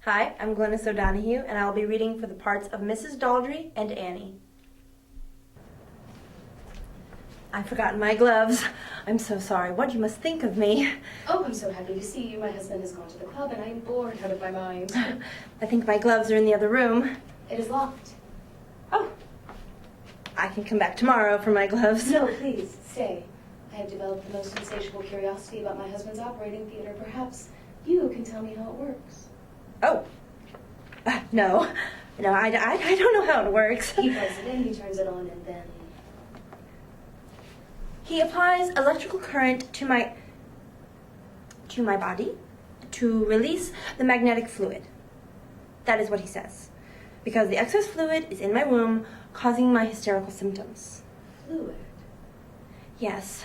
Hi, I'm Glynnis O'Donoghue, and I'll be reading for the parts of Mrs. Daldry and Annie. I've forgotten my gloves. I'm so sorry. What you must think of me. Oh, I'm so happy to see you. My husband has gone to the club, and I'm bored out of my mind. I think my gloves are in the other room. It is locked. Oh, I can come back tomorrow for my gloves. No, please, stay. I have developed the most insatiable curiosity about my husband's operating theater. Perhaps you can tell me how it works. Oh, no, I don't know how it works. He plugs it in, he turns it on, and then... He applies electrical current to my body to release the magnetic fluid. That is what he says. Because the excess fluid is in my womb, causing my hysterical symptoms. Fluid? Yes.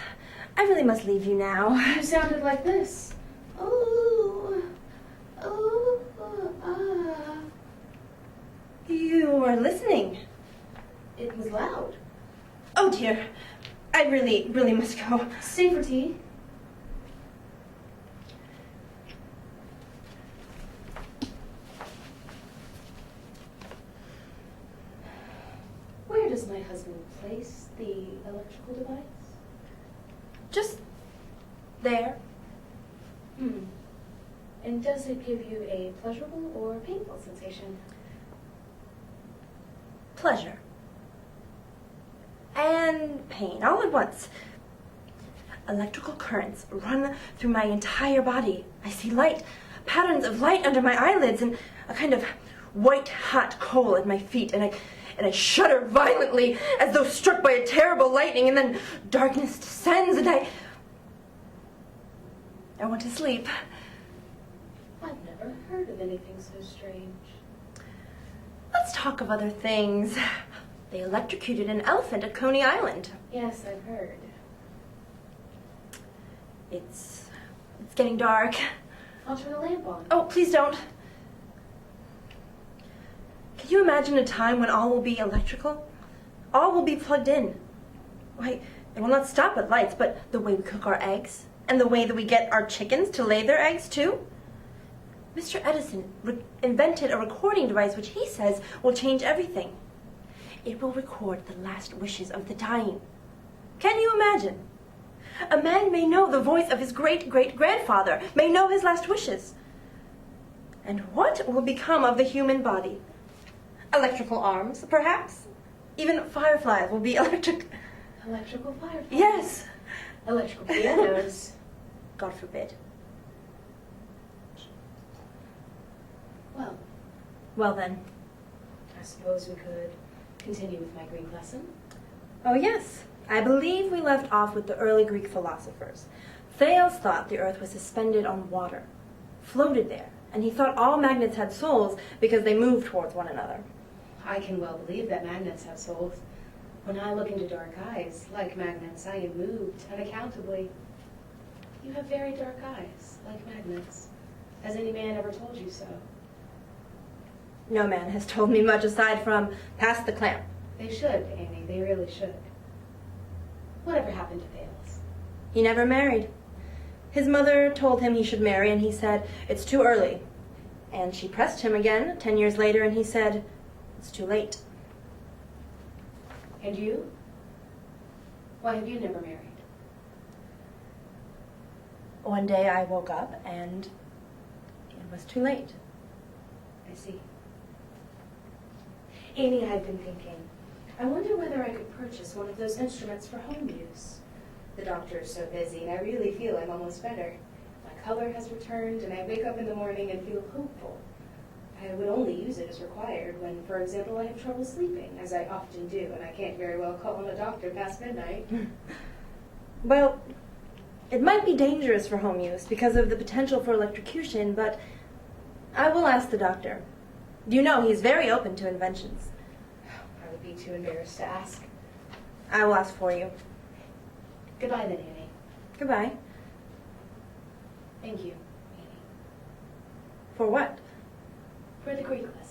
I really must leave you now. You sounded like this. Oh, ah. You are listening. It was loud. Oh dear. I really must go. Stay for tea. Where does my husband place the electrical device? Just there. And does it give you a pleasurable or painful sensation? Pleasure. And pain, all at once. Electrical currents run through my entire body. I see light, patterns of light under my eyelids, and a kind of white-hot coal at my feet, and I shudder violently as though struck by a terrible lightning, and then darkness descends, and I want to sleep. I've never heard of anything so strange. Let's talk of other things. They electrocuted an elephant at Coney Island. Yes, I've heard. It's getting dark. I'll turn the lamp on. Oh, please don't. Can you imagine a time when all will be electrical? All will be plugged in. Why, it will not stop at lights, but the way we cook our eggs, and the way that we get our chickens to lay their eggs, too. Mr. Edison invented a recording device which he says will change everything. It will record the last wishes of the dying. Can you imagine? A man may know the voice of his great-great-grandfather, may know his last wishes. And what will become of the human body? Electrical arms, perhaps? Even fireflies will be electric. Electrical fireflies? Yes. Electrical pianos? God forbid. Well then. I suppose we could continue with my Greek lesson. Oh yes. I believe we left off with the early Greek philosophers. Thales thought the earth was suspended on water, floated there, and he thought all magnets had souls because they moved towards one another. I can well believe that magnets have souls. When I look into dark eyes, like magnets, I am moved unaccountably. You have very dark eyes, like magnets. Has any man ever told you so? No man has told me much aside from pass the clamp. They should, Annie. They really should. Whatever happened to Thales? He never married. His mother told him he should marry, and he said, it's too early. And she pressed him again 10 years later, and he said, it's too late. And you? Why have you never married? One day I woke up, and it was too late. I see. Annie, I've been thinking. I wonder whether I could purchase one of those instruments for home use. The doctor is so busy, and I really feel I'm almost better. My color has returned, and I wake up in the morning and feel hopeful. I would only use it as required when, for example, I have trouble sleeping, as I often do, and I can't very well call on a doctor past midnight. Well, it might be dangerous for home use because of the potential for electrocution, but I will ask the doctor. You know he's very open to inventions. I would be too embarrassed to ask. I will ask for you. Goodbye then, Annie. Goodbye. Thank you, Annie. For what? For the Greek lesson.